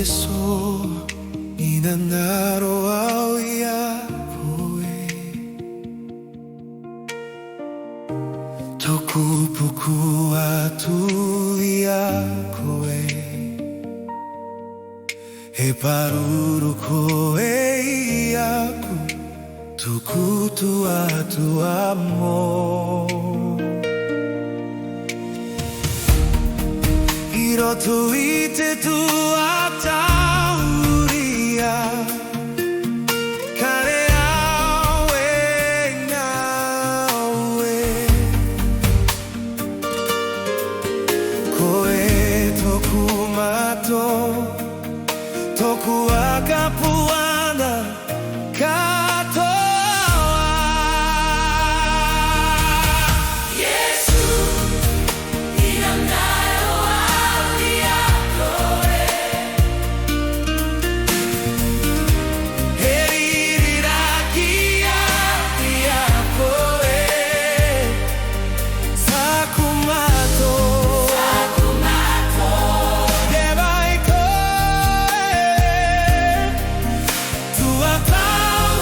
Yesu inanaro au yakoe tokupuku atu yakoe heparuru koe yaku tukutu atu amor Hirotu ite tu atauria Kare awe nawe Koe tokumato Toku akapuana katoa Yesu inanayo hali yakoe Heririrakia yakoe Sakumato Debai koe Tu atau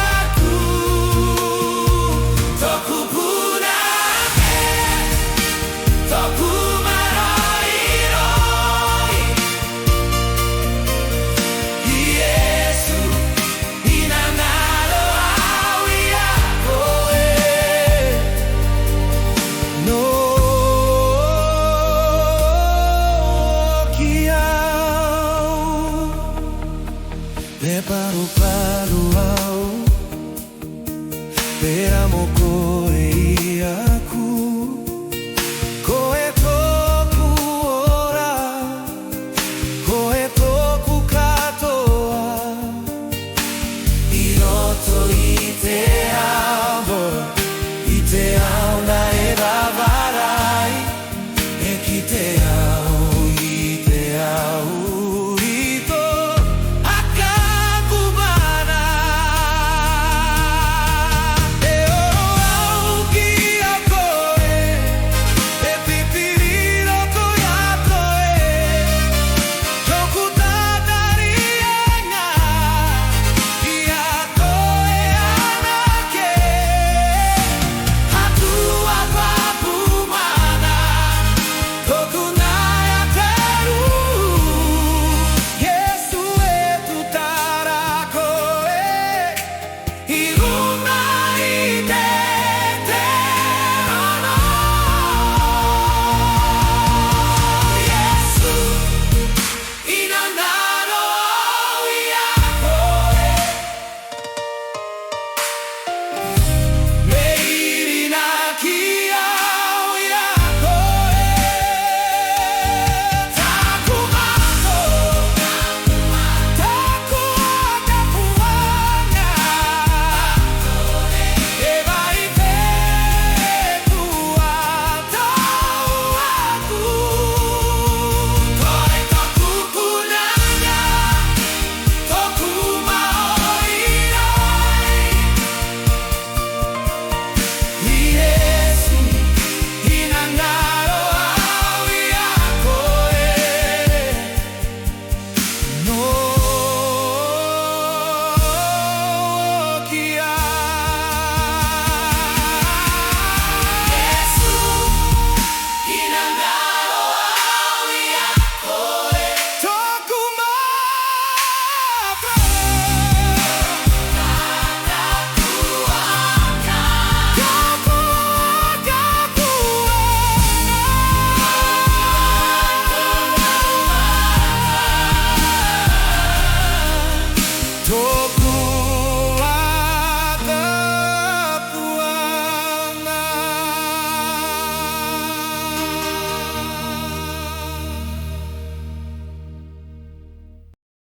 aku Toku punake Toku maroi Yesu inanaro au yakoe No kiau Le paru paru au Peramoko